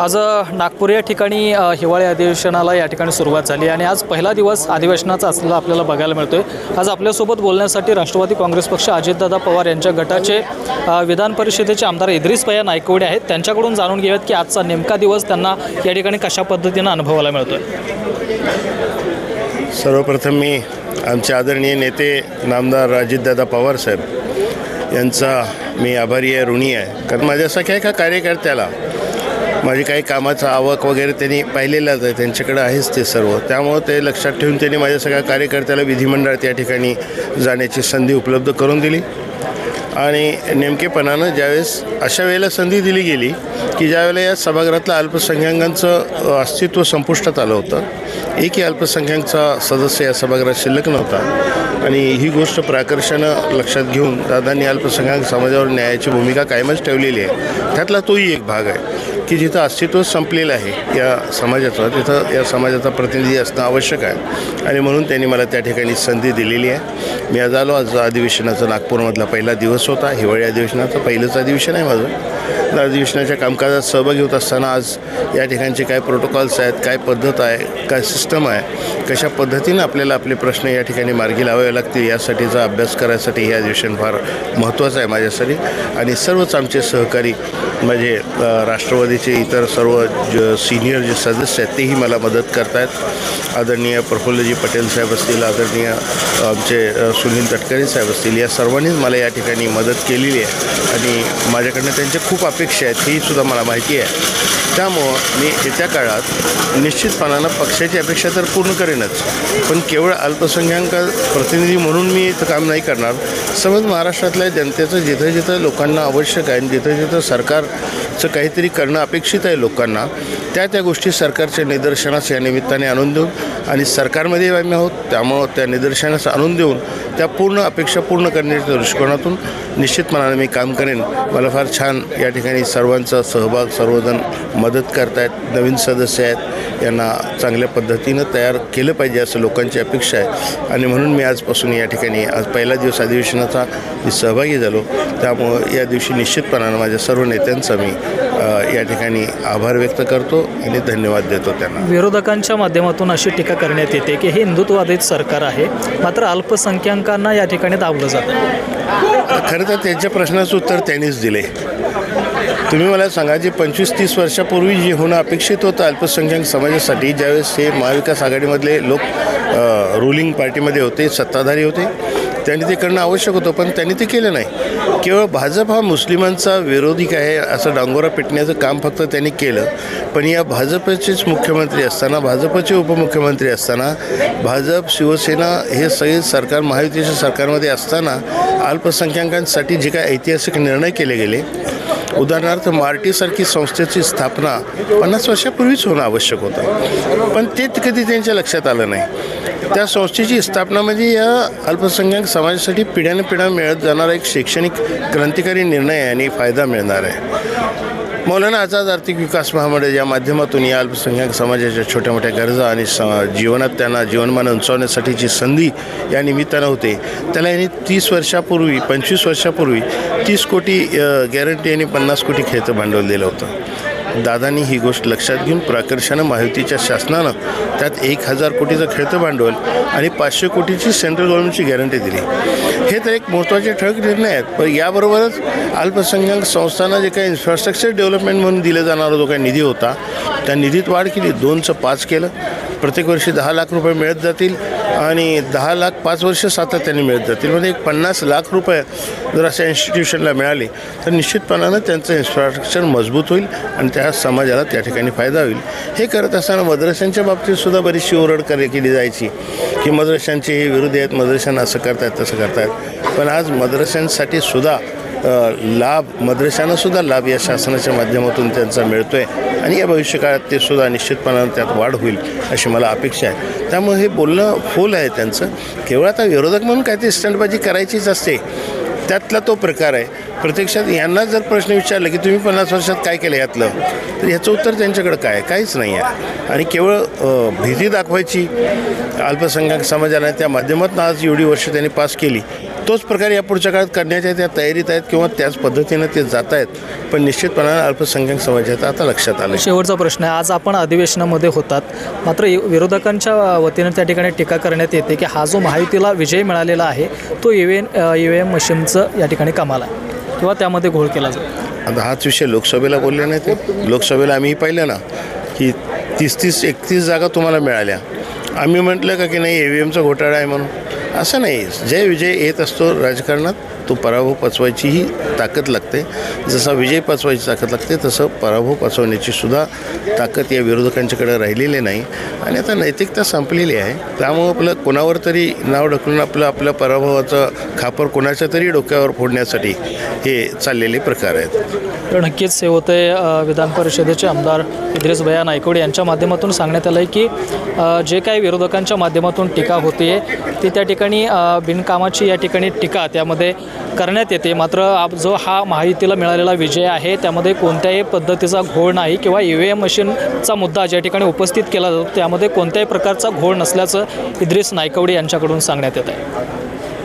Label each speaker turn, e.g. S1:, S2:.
S1: आज नागपूर या ठिकाणी हिवाळी अधिवेशनाला या ठिकाणी सुरुवात झाली आणि आज पहिला दिवस अधिवेशनाचा असलेला आपल्याला बघायला मिळतोय। आज आपल्यासोबत बोलण्यासाठी राष्ट्रवादी काँग्रेस पक्ष अजितदादा पवार यांच्या गटाचे विधान परिषदेचे आमदार इद्रिस भैया नायकवडे आहेत। त्यांच्याकडून जाणून घेऊयात की आजचा नेमका दिवस त्यांना या ठिकाणी कशा पद्धतीने अनुभवायला मिळतोय।
S2: सर्वप्रथम मी आमचे आदरणीय नेते नामदार अजितदादा पवार साहेब यांचा मी आभारी आहे, ऋणी आहे। कारण माझ्यासारख्या एका कार्यकर्त्याला माझी काही कामाचा आवक वगैरे त्यांनी पाहिलेलाच आहे, त्यांच्याकडे आहेच ते सर्व। त्यामुळे ते लक्षात ठेवून त्यांनी माझ्या सगळ्या कार्यकर्त्याला विधिमंडळात या ठिकाणी जाण्याची संधी उपलब्ध करून दिली। आणि नेमकेपणानं ज्यावेळेस अशा वेळेला संधी दिली गेली की ज्यावेळेला या सभागृहातल्या अल्पसंख्याकांचं अस्तित्व संपुष्टात आलं होतं, एकही अल्पसंख्याकांचा सदस्य या सभागृहात शिल्लक नव्हता आणि ही गोष्ट प्राकर्षानं लक्षात घेऊन दादांनी अल्पसंख्याक समाजावर न्यायाची भूमिका कायमच ठेवलेली आहे। त्यातला तोही एक भाग आहे की जिथं अस्तित्व संपलेलं आहे या समाजाचं, तिथं या समाजाचा प्रतिनिधी असणं आवश्यक आहे आणि म्हणून त्यांनी मला त्या ठिकाणी संधी दिलेली आहे। मी आज आलो। आज अधिवेशनाचा नागपूरमधला पहिला दिवस होता, हिवाळी अधिवेशनाचं पहिलंच अधिवेशन आहे माझं। अधिवेशनाच्या कामकाजात सहभागी होत असताना आज या ठिकाणचे काय प्रोटोकॉल्स आहेत, काय पद्धत आहे, काय सिस्टम आहे, कशा पद्धतीनं आपल्याला आपले प्रश्न या ठिकाणी मार्गी लावावे लागतील यासाठीचा अभ्यास करायसाठी हे अधिवेशन फार महत्त्वाचं आहे माझ्यासाठी। आणि सर्वच आमचे सहकारी म्हणजे राष्ट्रवादीचे इतर सर्व सिनियर जे सदस्य आहेत तेही मला मदत करत आहेत। आदरणीय प्रफुल्लजी पटेल साहेब असतील, आदरणीय आमचे सुनील तटकरे साहेब असतील, या सर्वांनीच मला या ठिकाणी मदत केलेली आहे आणि माझ्याकडनं त्यांच्या खूप अपेक्षा आहेत ही सुद्धा मला माहिती आहे। त्यामुळं मी येत्या काळात निश्चितपणानं पक्षाची अपेक्षा तर पूर्ण करेनच, पण केवळ अल्पसंख्याक प्रतिनिधी म्हणून मी इथं काम नाही करणार। समज महाराष्ट्रातल्या जनतेचं जिथं जिथं लोकांना आवश्यक आहे, जिथं जिथं सरकारचं काहीतरी करणं अपेक्षित आहे लोकांना, त्या गोष्टी सरकारच्या निदर्शनास या निमित्ताने आणून देऊन आणि सरकारमध्ये आम्ही आहोत त्यामुळं त्या निदर्शनास आणून देऊन त्या पूर्ण अपेक्षा पूर्ण करण्याच्या दृष्टिकोनातून निश्चितपणाने मी काम करेन। मला फार छान या ठिकाणी सर्वांचा सहभाग, सर्वजण मदत करत आहेत, नवीन सदस्य आहेत, यांना चांगल्या पद्धतीनं तयार केलं पाहिजे असं लोकांची अपेक्षा आहे आणि म्हणून मी आजपासून या ठिकाणी आज पहिला दिवस अधिवेशनाचा मी सहभागी झालो। त्यामुळं या दिवशी निश्चितपणानं माझ्या सर्व नेत्यांचा मी या ठिकाणी आभार व्यक्त करतो आणि धन्यवाद देतो त्यांना।
S1: विरोधकांच्या माध्यमातून अशी टीका करण्यात येते की हे हिंदुत्ववादी सरकार आहे, मात्र अल्पसंख्याकांना या ठिकाणी दाबलं जातं।
S2: खरं तर त्यांच्या प्रश्नाचं उत्तर त्यांनीच दिले। तुम्ही मला सांगा, जे 25-30 वर्षापूर्वी जे होणं अपेक्षित होतं अल्पसंख्याक समाजासाठी, ज्यावेळेस हे महाविकास आघाडीमधले लोक रुलिंग पार्टीमध्ये होते, सत्ताधारी होते, त्यांनी ते करणं आवश्यक होतं, पण त्यांनी ते केलं नाही। केवळ भाजप हा मुस्लिमांचा विरोधी आहे असं डांगोरा पेटण्याचं काम फक्त त्यांनी केलं। पण या भाजपचेच मुख्यमंत्री असताना, भाजपचे उपमुख्यमंत्री असताना, भाजप शिवसेना हे सगळे सरकार महायुतीच्या सरकारमध्ये असताना अल्पसंख्याकांसाठी जे काय ऐतिहासिक निर्णय केले गेले, उदाहरणार्थ मार्टीसारखी संस्थेची स्थापना 50 वर्षापूर्वीच होणं आवश्यक होतं, पण ते कधी त्यांच्या लक्षात आलं नाही। त्या संस्थेची स्थापना म्हणजे या अल्पसंख्याक समाजासाठी पिढ्यानपिढ्या मिळत जाणारा एक शैक्षणिक क्रांतिकारी निर्णय आहे आणि फायदा मिळणार आहे। मौलाना आझाद आर्थिक विकास महामंडळ या माध्यमातून या अल्पसंख्याक समाजाच्या छोट्या मोठ्या गरजा आणि जीवनात त्यांना जीवनमान उंचावण्यासाठीची संधी या निमित्तानं होते, त्याला यांनी 30 वर्षापूर्वी 25 वर्षापूर्वी 30 कोटी गॅरंटी आणि 50 कोटी खेळतं भांडवल दिलं होतं। दादांनी ही गोष्ट लक्षात घेऊन प्राकर्षानं महायुतीच्या शासनानं त्यात 1000 कोटीचं खेळतं भांडवल आणि 500 कोटीची सेंट्रल गव्हर्नमेंटची गॅरंटी दिली। हे तर एक महत्त्वाचे ठळक निर्णय आहेत, पण याबरोबरच अल्पसंख्याक संस्थांना जे काही इन्फ्रास्ट्रक्चर डेव्हलपमेंट म्हणून दिला जाणारा जो काही निधी होता त्या निधीत वाढ केली, 2चं 5 केलं। प्रत्येक वर्षी 10 लाख रुपये मिळत जातील आणि 10 लाख 5 वर्ष सातत्याने मिळत जातील, म्हणजे एक 50 लाख रुपये जर अशा इन्स्टिट्यूशनला मिळाले तर निश्चितपणानं त्यांचं इन्फ्रास्ट्रक्चर मजबूत होईल आणि त्या समाजाला त्या ठिकाणी फायदा होईल। हे करत असताना मद्रशांच्या बाबतीतसुद्धा बरीचशी ओरड केली जायची की मद्रशांचे हे विरोधी आहेत, मद्रशांना असं करतायत तसं करतायत, पण आज मद्रशांसाठी सुद्धा मद्रशांनासुद्धा लाभ या शासनाच्या माध्यमातून त्यांचा मिळतो आहे आणि या भविष्यकाळात ते सुद्धा निश्चितपणानं त्यात वाढ होईल अशी मला अपेक्षा आहे। त्यामुळे हे बोलणं फोल आहे त्यांचं। केवळ आता विरोधक म्हणून काय ते स्टंटबाजी करायचीच असते, त्यातला तो प्रकार आहे। प्रत्यक्षात यांना जर प्रश्न विचारला की तुम्ही 50 वर्षात काय केलं यातलं, तर ह्याचं उत्तर त्यांच्याकडं काहीच नाही आहे आणि केवळ भीती दाखवायची अल्पसंख्याक समाजाला त्या माध्यमातून आज एवढी वर्ष त्यांनी पास केली, तोच प्रकार या पुढच्या काळात करण्याच्या त्या तयारीत आहेत किंवा त्याच पद्धतीनं ते जात आहेत. पण निश्चितपणानं अल्पसंख्याक समाजाचं आता लक्षात आलं.
S1: शेवटचा प्रश्न आहे, आज आपण अधिवेशनामध्ये होतात, मात्र विरोधकांच्या वतीनं त्या ठिकाणी टीका करण्यात येते की हा जो महायुतीला विजय मिळालेला आहे तो EVM मशीनचं या ठिकाणी कमाल आहे किंवा त्यामध्ये घोळ केला जातो.
S2: आता हाच विषय लोकसभेला बोलले नाही ते. लोकसभेला आम्ही पाहिलं ना की 30-31 जागा तुम्हाला मिळाल्या. आम्ही म्हटलं का की नाही EVMचा घोटाळा आहे म्हणून. असं नाही. जय विजय येत असतो राजकारणात, तो पराभव पचवायचीही ताकद लागते. जसा विजय पचवायची ताकद लागते तसं पराभव पचवण्याची सुद्धा ताकद या विरोधकांच्याकडे राहिलेली नाही. आणि आता नैतिकता संपलेली आहे. त्यामुळं आपलं कोणावर तरी नाव ढकलून आपल्या पराभवाचं खापर कोणाच्या तरी डोक्यावर फोडण्यासाठी हे चाललेले प्रकार आहेत.
S1: तर नक्कीच हे होते विधान परिषदेचे आमदार इद्रिस भैया नायकवडी यांच्या माध्यमातून सांगण्यात आलं आहे की जे काही विरोधकांच्या माध्यमातून टीका होते ती त्या ठिकाणी बिनकामाची या ठिकाणी टीका त्यामध्ये करण्यात येते. मात्र जो हा महायुतीला मिळालेला विजय आहे त्यामध्ये कोणत्याही पद्धतीचा घोळ नाही किंवा EVM मशीनचा मुद्दा ज्या ठिकाणी उपस्थित केला जातो त्यामध्ये कोणत्याही प्रकारचा घोळ नसल्याचं इद्रिस नायकवडी यांच्याकडून सांगण्यात येत आहे.